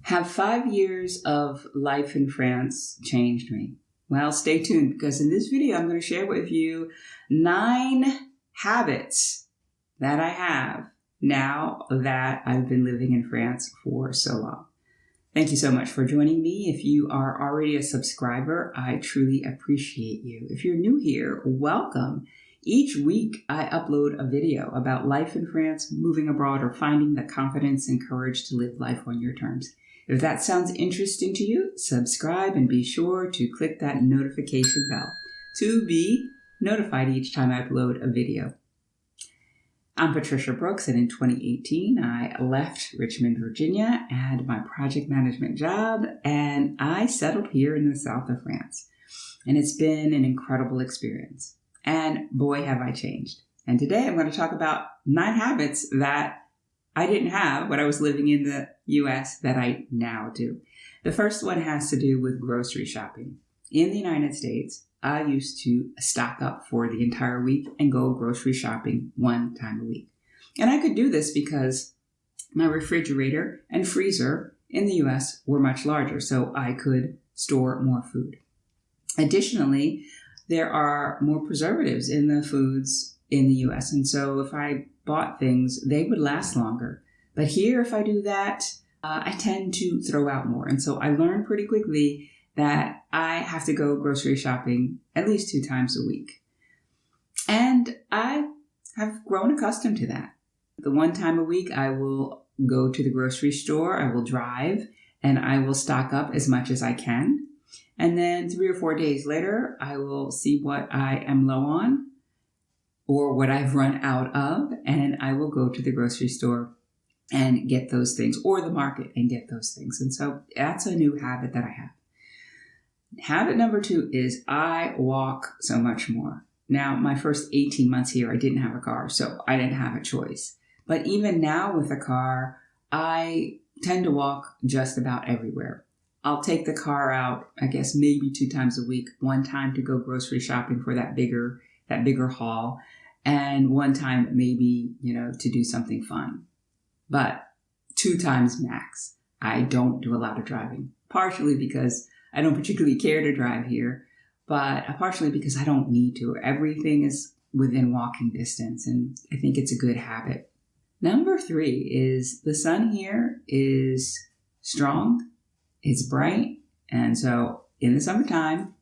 Have 5 years of life in France changed me? Well, stay tuned because in this video, I'm going to share with you 9 habits that I have now that I've been living in France for so long. Thank you so much for joining me. If you are already a subscriber, I truly appreciate you. If you're new here, welcome. Each week, I upload a video about life in France, moving abroad, or finding the confidence and courage to live life on your terms. If that sounds interesting to you, subscribe and be sure to click that notification bell to be notified each time I upload a video. I'm Patricia Brooks, and in 2018, I left Richmond, Virginia, and my project management job, and I settled here in the south of France. And it's been an incredible experience. And boy, have I changed. And today I'm going to talk about 9 habits that I didn't have when I was living in the U.S. that I now do. The first one has to do with grocery shopping. In the United States, I used to stock up for the entire week and go grocery shopping 1 time a week. And I could do this because my refrigerator and freezer in the U.S. were much larger, so I could store more food. Additionally, there are more preservatives in the foods in the U.S. And so if I bought things, they would last longer. But here, if I do that, I tend to throw out more. And so I learned pretty quickly that I have to go grocery shopping at least 2 times a week. And I have grown accustomed to that. The 1 time a week, I will go to the grocery store, I will drive, and I will stock up as much as I can. And then 3 or 4 days later, I will see what I am low on or what I've run out of, and I will go to the grocery store and get those things, or the market and get those things. And so that's a new habit that I have. Habit number 2 is I walk so much more. Now, my first 18 months here, I didn't have a car, so I didn't have a choice. But even now with a car, I tend to walk just about everywhere. I'll take the car out, I guess, maybe 2 times a week. 1 time to go grocery shopping for that bigger haul, and 1 time maybe, to do something fun. But 2 times max. I don't do a lot of driving, partially because I don't particularly care to drive here, but partially because I don't need to. Everything is within walking distance, and I think it's a good habit. Number 3 is the sun here is strong, it's bright, and so in the summertime,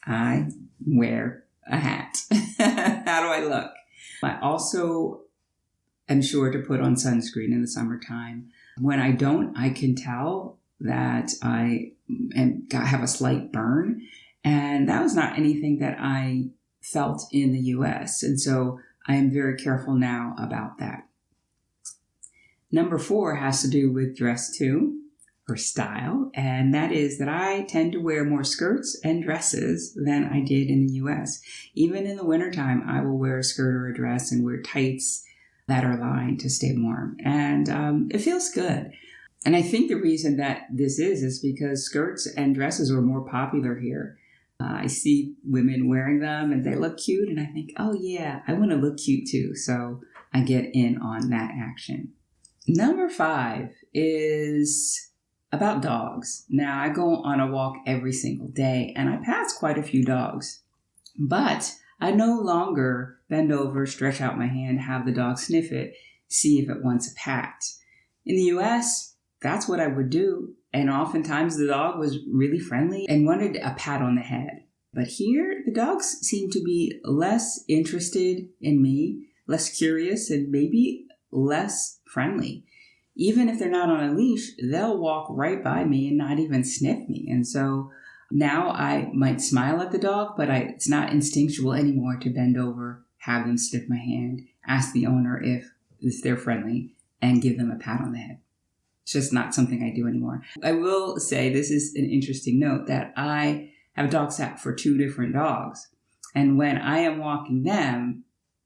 I wear a hat. How do I look? I also am sure to put on sunscreen in the summertime. When I don't, I can tell that I have a slight burn, and that was not anything that I felt in the U.S., and so I am very careful now about that. Number 4 has to do with dress too, or style, and that is that I tend to wear more skirts and dresses than I did in the U.S. Even in the wintertime, I will wear a skirt or a dress and wear tights that are lined to stay warm, and it feels good. And I think the reason that this is because skirts and dresses are more popular here. I see women wearing them and they look cute, and I think, oh yeah, I want to look cute too. So I get in on that action. Number 5 is about dogs. Now, I go on a walk every single day, and I pass quite a few dogs. But I no longer bend over, stretch out my hand, have the dog sniff it, see if it wants a pat. In the U.S., that's what I would do. And oftentimes the dog was really friendly and wanted a pat on the head. But here, the dogs seem to be less interested in me, less curious, and maybe less friendly. Even if they're not on a leash, they'll walk right by me and not even sniff me. And so now I might smile at the dog, but it's not instinctual anymore to bend over, have them sniff my hand, ask the owner if they're friendly, and give them a pat on the head. It's just not something I do anymore. I will say this is an interesting note that I have dog sat for 2 different dogs. And when I am walking them,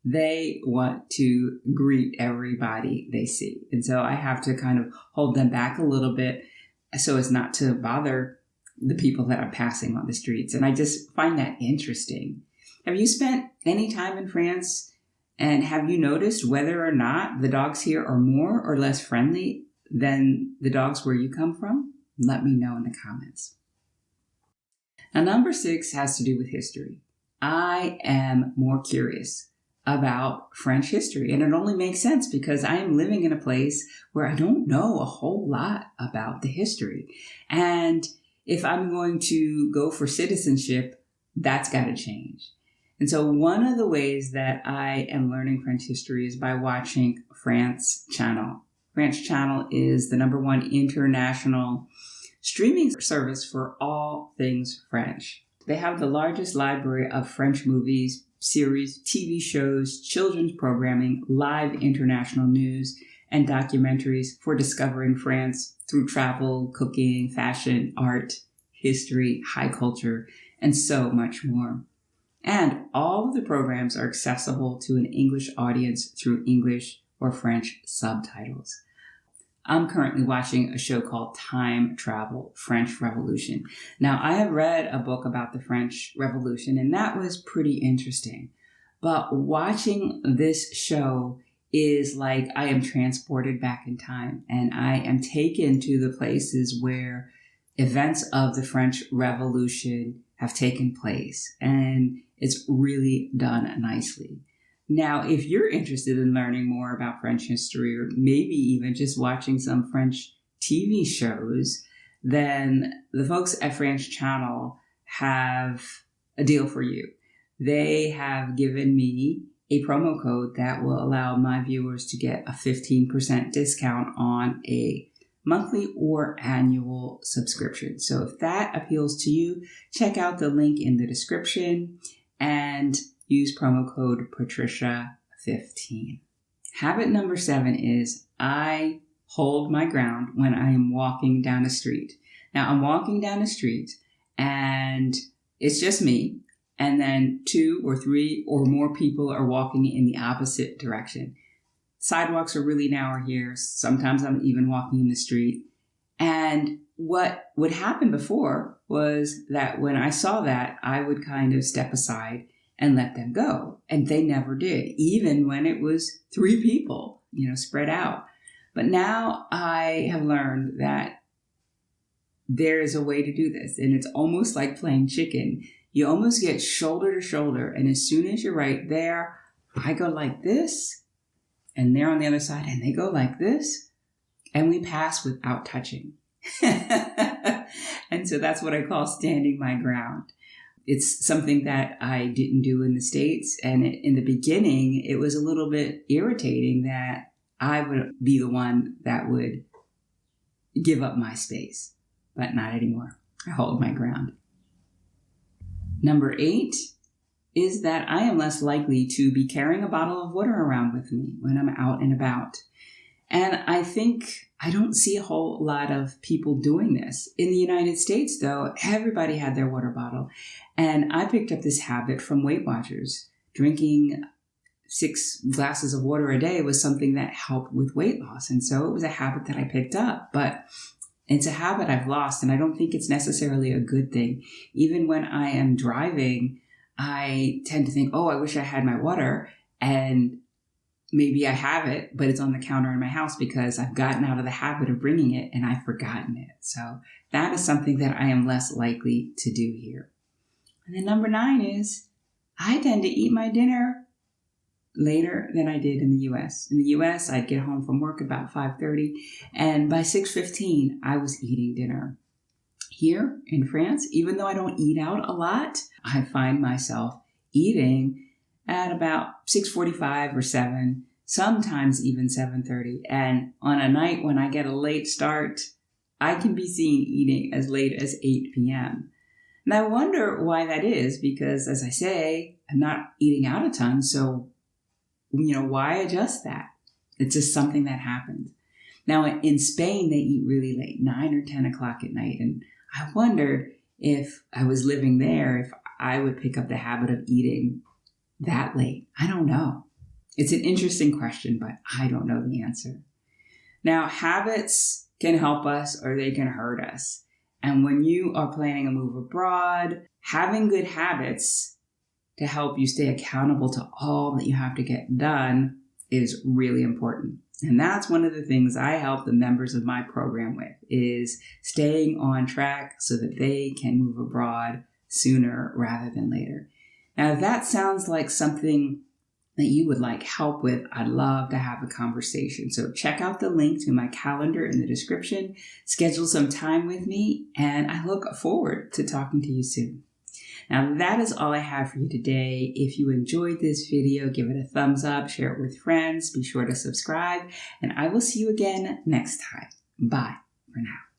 they want to greet everybody they see. And so I have to kind of hold them back a little bit so as not to bother the people that I'm passing on the streets. And I just find that interesting. Have you spent any time in France And have you noticed whether or not the dogs here are more or less friendly than the dogs where you come from? Let me know in the comments. Now, number 6 has to do with history. I am more curious about French history, and it only makes sense because I am living in a place where I don't know a whole lot about the history. And if I'm going to go for citizenship, that's got to change. And so one of the ways that I am learning French history is by watching France Channel. France Channel is the #1 international streaming service for all things French. They have the largest library of French movies, series, TV shows, children's programming, live international news, and documentaries for discovering France through travel, cooking, fashion, art, history, high culture, and so much more. And all of the programs are accessible to an English audience through English or French subtitles. I'm currently watching a show called Time Travel, French Revolution. Now, I have read a book about the French Revolution, and that was pretty interesting. But watching this show is like I am transported back in time, and I am taken to the places where events of the French Revolution have taken place. And it's really done nicely. Now, if you're interested in learning more about French history, or maybe even just watching some French TV shows, then the folks at France Channel have a deal for you. They have given me a promo code that will allow my viewers to get a 15% discount on a monthly or annual subscription. So if that appeals to you, check out the link in the description and use promo code Patricia15. Habit number 7 is I hold my ground when I am walking down a street. Now, I'm walking down a street and it's just me, and then 2 or 3 or more people are walking in the opposite direction. Sidewalks are really narrow here. Sometimes I'm even walking in the street. And what would happen before was that when I saw that, I would kind of step aside and let them go. And they never did, even when it was 3 people, spread out. But now I have learned that there is a way to do this. And it's almost like playing chicken. You almost get shoulder to shoulder. And as soon as you're right there, I go like this. And they're on the other side and they go like this. And we pass without touching. And so that's what I call standing my ground. It's something that I didn't do in the States. And in the beginning, it was a little bit irritating that I would be the one that would give up my space. But not anymore. I hold my ground. Number 8 is that I am less likely to be carrying a bottle of water around with me when I'm out and about. And I think I don't see a whole lot of people doing this. In the United States, though, everybody had their water bottle. And I picked up this habit from Weight Watchers. Drinking 6 glasses of water a day was something that helped with weight loss. And so it was a habit that I picked up. But it's a habit I've lost, and I don't think it's necessarily a good thing. Even when I am driving, I tend to think, oh, I wish I had my water. And maybe I have it, but it's on the counter in my house because I've gotten out of the habit of bringing it and I've forgotten it. So that is something that I am less likely to do here. And then number 9 is I tend to eat my dinner later than I did in the U.S. In the U.S., I'd get home from work about 5:30, and by 6:15, I was eating dinner. Here in France, even though I don't eat out a lot, I find myself eating at about 6:45 or 7, sometimes even 7:30. And on a night when I get a late start, I can be seen eating as late as 8 p.m. And I wonder why that is, because as I say, I'm not eating out a ton, so why adjust that? It's just something that happens. Now, in Spain, they eat really late, 9 or 10 o'clock at night. And I wondered if I was living there, if I would pick up the habit of eating that late. I don't know. It's an interesting question, but I don't know the answer. Now, habits can help us or they can hurt us. And when you are planning a move abroad, having good habits to help you stay accountable to all that you have to get done is really important. And that's one of the things I help the members of my program with, is staying on track so that they can move abroad sooner rather than later. Now, if that sounds like something that you would like help with, I'd love to have a conversation. So check out the link to my calendar in the description, schedule some time with me, and I look forward to talking to you soon. Now, that is all I have for you today. If you enjoyed this video, give it a thumbs up, share it with friends, be sure to subscribe, and I will see you again next time. Bye for now.